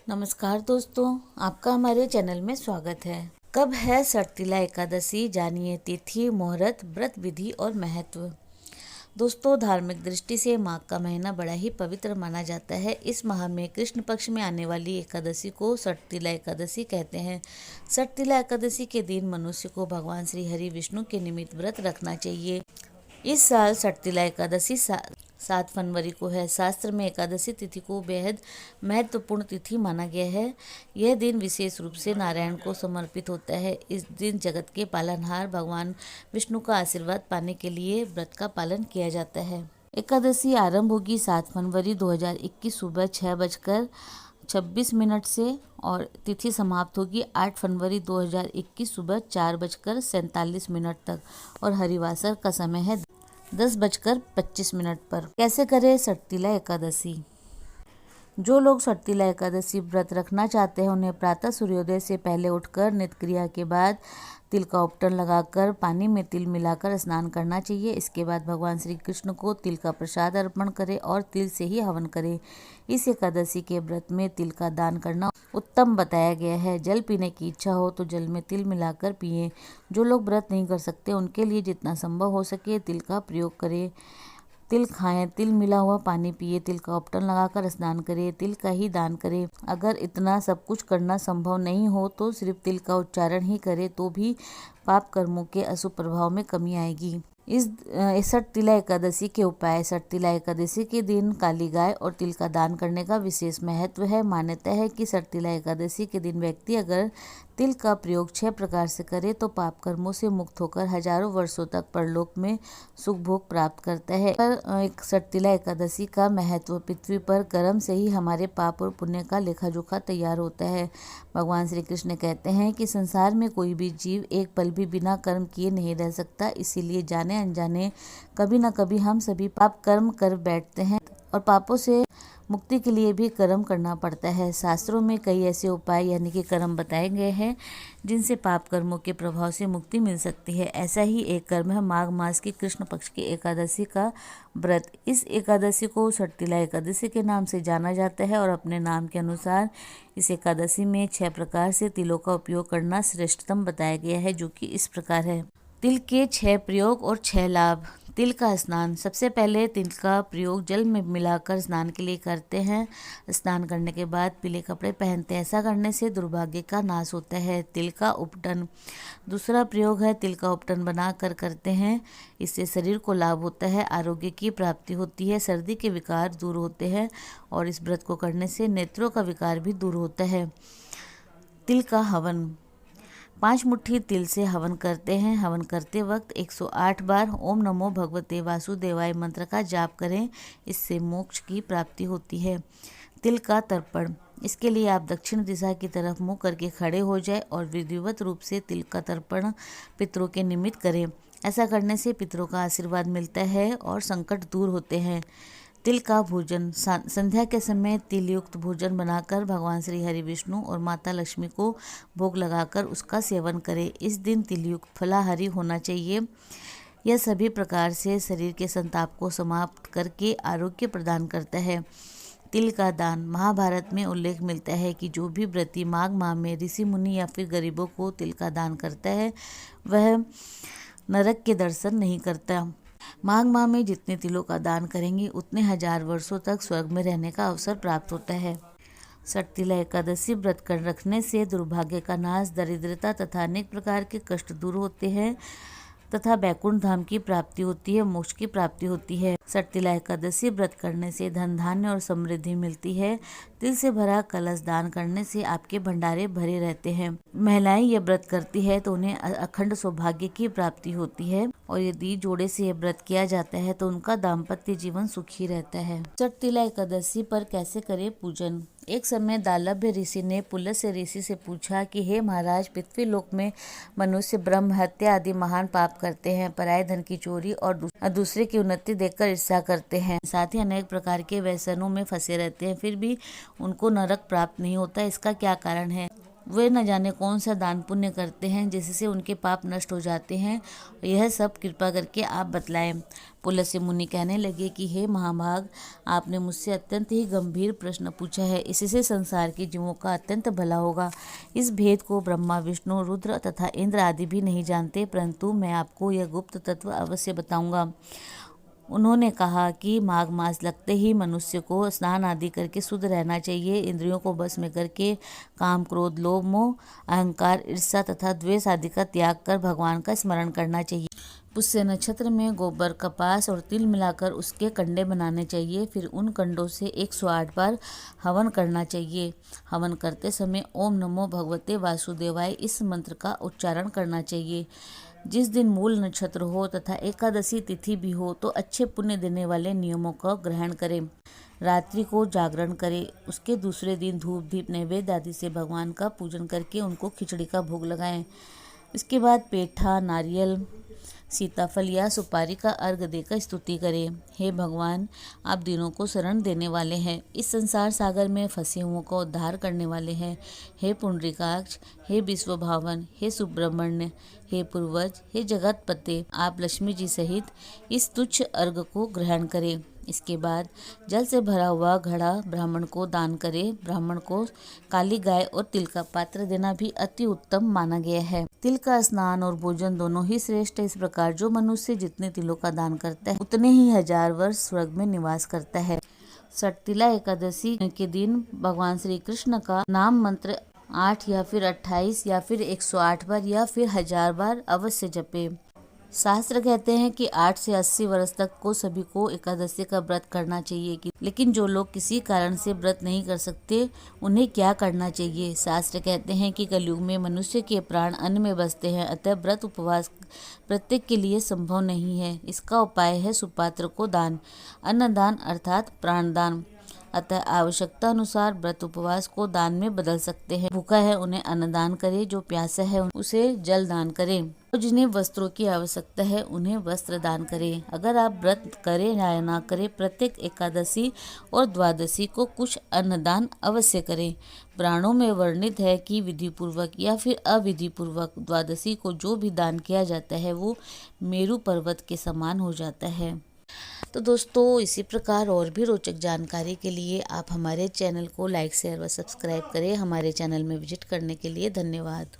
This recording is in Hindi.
नमस्कार दोस्तों, आपका हमारे चैनल में स्वागत है। कब है सटतिला एकादशी, जानिए तिथि, मुहूर्त, व्रत विधि और महत्व। दोस्तों, धार्मिक दृष्टि से माघ का महीना बड़ा ही पवित्र माना जाता है। इस माह में कृष्ण पक्ष में आने वाली एकादशी को सटतिला एकादशी कहते हैं। सटतिला एकादशी के दिन मनुष्य को भगवान श्री हरि विष्णु के निमित्त व्रत रखना चाहिए। इस साल सटतिला एकादशी 7 फरवरी को है। शास्त्र में एकादशी तिथि को बेहद महत्वपूर्ण तिथि माना गया है। यह दिन विशेष रूप से नारायण को समर्पित होता है। इस दिन जगत के पालनहार भगवान विष्णु का आशीर्वाद पाने के लिए व्रत का पालन किया जाता है। एकादशी आरंभ होगी 7 फरवरी 2021 सुबह 6:26 से और तिथि समाप्त होगी 8 फरवरी 2021 सुबह 4:47 तक और हरिवासर का समय है 10:25 पर। कैसे करें सटतिला एकादशी। जो लोग सटतिला एकादशी व्रत रखना चाहते हैं उन्हें प्रातः सूर्योदय से पहले उठकर नित्य क्रिया के बाद तिल का उपटन लगाकर पानी में तिल मिलाकर स्नान करना चाहिए। इसके बाद भगवान श्री कृष्ण को तिल का प्रसाद अर्पण करें और तिल से ही हवन करें। इस एकादशी के व्रत में तिल का दान करना उत्तम बताया गया है। जल पीने की इच्छा हो तो जल में तिल मिलाकर पिएं। जो लोग व्रत नहीं कर सकते उनके लिए जितना संभव हो सके तिल का प्रयोग करें। तिल खाएं, तिल मिला हुआ पानी पिए, तिल का उपटन लगाकर स्नान करें, तिल का ही दान करें। अगर इतना सब कुछ करना संभव नहीं हो तो सिर्फ तिल का उच्चारण ही करें तो भी पाप कर्मों के अशुभ प्रभाव में कमी आएगी। इस सटतिला एकादशी के उपाय। सटतिला एकादशी के दिन काली गाय और तिल का दान करने का विशेष महत्व है। मान्यता है कि सटतिला एकादशी के दिन व्यक्ति अगर तिल का प्रयोग 6 प्रकार से करे तो पाप कर्मों से मुक्त होकर हजारों वर्षों तक परलोक में सुख भोग प्राप्त करता है। एक सटतिला एकादशी का महत्व। पृथ्वी पर कर्म से ही हमारे पाप और पुण्य का लेखा जोखा तैयार होता है। भगवान श्री कृष्ण कहते हैं कि संसार में कोई भी जीव एक पल भी बिना कर्म किए नहीं रह सकता। इसीलिए जाने अनजाने कभी न कभी हम सभी पाप कर्म कर बैठते हैं और पापों से मुक्ति के लिए भी कर्म करना पड़ता है। शास्त्रों में कई ऐसे उपाय यानी कि कर्म बताए गए हैं जिनसे पाप कर्मों के प्रभाव से मुक्ति मिल सकती है। ऐसा ही एक कर्म है माघ मास की कृष्ण पक्ष की एकादशी का व्रत। इस एकादशी को सटतिला एकादशी के नाम से जाना जाता है और अपने नाम के अनुसार इस एकादशी में 6 प्रकार से तिलों का उपयोग करना श्रेष्ठतम बताया गया है, जो कि इस प्रकार है। तिल के 6 प्रयोग और 6 लाभ। तिल का स्नान। सबसे पहले तिल का प्रयोग जल में मिलाकर स्नान के लिए करते हैं। स्नान करने के बाद पीले कपड़े पहनते हैं। ऐसा करने से दुर्भाग्य का नाश होता है। तिल का उपटन। दूसरा प्रयोग है तिल का उपटन बना कर करते हैं। इससे शरीर को लाभ होता है, आरोग्य की प्राप्ति होती है, सर्दी के विकार दूर होते हैं और इस व्रत को करने से नेत्रों का विकार भी दूर होता है। तिल का हवन। 5 मुट्ठी तिल से हवन करते हैं। हवन करते वक्त 108 बार ओम नमो भगवते वासुदेवाय मंत्र का जाप करें। इससे मोक्ष की प्राप्ति होती है। तिल का तर्पण। इसके लिए आप दक्षिण दिशा की तरफ मुंह करके खड़े हो जाएं और विधिवत रूप से तिल का तर्पण पितरों के निमित्त करें। ऐसा करने से पितरों का आशीर्वाद मिलता है और संकट दूर होते हैं। तिल का भोजन। संध्या के समय तिल युक्त भोजन बनाकर भगवान श्री हरि विष्णु और माता लक्ष्मी को भोग लगाकर उसका सेवन करें। इस दिन तिल युक्त फलाहारी होना चाहिए। यह सभी प्रकार से शरीर के संताप को समाप्त करके आरोग्य प्रदान करता है। तिल का दान। महाभारत में उल्लेख मिलता है कि जो भी व्रती माघ माह में ऋषि मुनि या फिर गरीबों को तिल का दान करता है वह नरक के दर्शन नहीं करता। माघ माह में जितने तिलों का दान करेंगे उतने 1000 वर्षों तक स्वर्ग में रहने का अवसर प्राप्त होता है। सटतिला एकादशी व्रत कर रखने से दुर्भाग्य का नाश, दरिद्रता तथा अनेक प्रकार के कष्ट दूर होते हैं तथा बैकुंठ धाम की प्राप्ति होती है, मोक्ष की प्राप्ति होती है। सटतिला एकादशी व्रत करने से धन धान्य और समृद्धि मिलती है। तिल से भरा कलश दान करने से आपके भंडारे भरे रहते हैं। महिलाएं ये व्रत करती है तो उन्हें अखंड सौभाग्य की प्राप्ति होती है और यदि जोड़े से यह व्रत किया जाता है तो उनका दाम्पत्य जीवन सुखी रहता है। सटतिला एकादशी पर कैसे करें पूजन। एक समय दालभ्य ऋषि ने पुलस्त्य ऋषि से पूछा कि हे महाराज, पृथ्वी लोक में मनुष्य ब्रह्म हत्या आदि महान पाप करते हैं, पराये धन की चोरी और दूसरे की उन्नति देखकर ईर्ष्या करते हैं, साथ ही अनेक प्रकार के व्यसनों में फंसे रहते हैं, फिर भी उनको नरक प्राप्त नहीं होता। इसका क्या कारण है। वे न जाने कौन सा दान पुण्य करते हैं जिससे उनके पाप नष्ट हो जाते हैं, यह सब कृपा करके आप बतलाएं। पुलस्त्य मुनि कहने लगे कि हे महाभाग, आपने मुझसे अत्यंत ही गंभीर प्रश्न पूछा है, इससे संसार के जीवों का अत्यंत भला होगा। इस भेद को ब्रह्मा, विष्णु, रुद्र तथा इंद्र आदि भी नहीं जानते, परंतु मैं आपको यह गुप्त तत्व अवश्य बताऊंगा। उन्होंने कहा कि माघ मास लगते ही मनुष्य को स्नान आदि करके शुद्ध रहना चाहिए। इंद्रियों को बस में करके काम, क्रोध, लोभ, मोह, अहंकार, ईर्ष्या तथा द्वेष आदि का त्याग कर भगवान का स्मरण करना चाहिए। पुष्य नक्षत्र में गोबर, कपास और तिल मिलाकर उसके कंडे बनाने चाहिए। फिर उन कंडों से 108 बार हवन करना चाहिए। हवन करते समय ओम नमो भगवते वासुदेवाय इस मंत्र का उच्चारण करना चाहिए। जिस दिन मूल नक्षत्र हो तथा एकादशी तिथि भी हो तो अच्छे पुण्य देने वाले नियमों का ग्रहण करें। रात्रि को जागरण करें। उसके दूसरे दिन धूप, दीप, नैवेद्य आदि से भगवान का पूजन करके उनको खिचड़ी का भोग लगाएं। इसके बाद पेठा, नारियल, सीताफल या सुपारी का अर्घ देकर स्तुति करें। हे भगवान, आप दिनों को शरण देने वाले हैं, इस संसार सागर में फंसे हुओं का उद्धार करने वाले हैं। हे पुंडरीकाक्ष, हे विश्वभावन, हे सुब्रह्मण्य, हे पूर्वज, हे जगतपते, आप लक्ष्मी जी सहित इस तुच्छ अर्घ को ग्रहण करें। इसके बाद जल से भरा हुआ घड़ा ब्राह्मण को दान करें। ब्राह्मण को काली गाय और तिल का पात्र देना भी अति उत्तम माना गया है। तिल का स्नान और भोजन दोनों ही श्रेष्ठ है। इस प्रकार जो मनुष्य जितने तिलों का दान करता है उतने ही 1000 वर्ष स्वर्ग में निवास करता है। षटतिला एकादशी के दिन भगवान श्री कृष्ण का नाम मंत्र 8 या फिर 28 या फिर 108 बार या फिर 1000 बार अवश्य जपे। शास्त्र कहते हैं कि 8 से 80 वर्ष तक को सभी को एकादशी का व्रत करना चाहिए, लेकिन जो लोग किसी कारण से व्रत नहीं कर सकते उन्हें क्या करना चाहिए। शास्त्र कहते हैं कि कलयुग में मनुष्य के प्राण अन्न में बसते हैं, अतः व्रत उपवास प्रत्येक के लिए संभव नहीं है। इसका उपाय है सुपात्र को दान, अन्नदान अर्थात प्राणदान। अतः आवश्यकता अनुसार व्रत उपवास को दान में बदल सकते हैं। भूखा है उन्हें अन्नदान करे, जो प्यासा है उसे जल दान करें, और जिन्हें वस्त्रों की आवश्यकता है उन्हें वस्त्र दान करें। अगर आप व्रत करें या ना करें, प्रत्येक एकादशी और द्वादशी को कुछ अन्नदान अवश्य करें। पुराणों में वर्णित है कि विधि पूर्वक या फिर अविधि पूर्वक द्वादशी को जो भी दान किया जाता है वो मेरु पर्वत के समान हो जाता है। तो दोस्तों, इसी प्रकार और भी रोचक जानकारी के लिए आप हमारे चैनल को लाइक, शेयर व सब्सक्राइब करें। हमारे चैनल में विजिट करने के लिए धन्यवाद।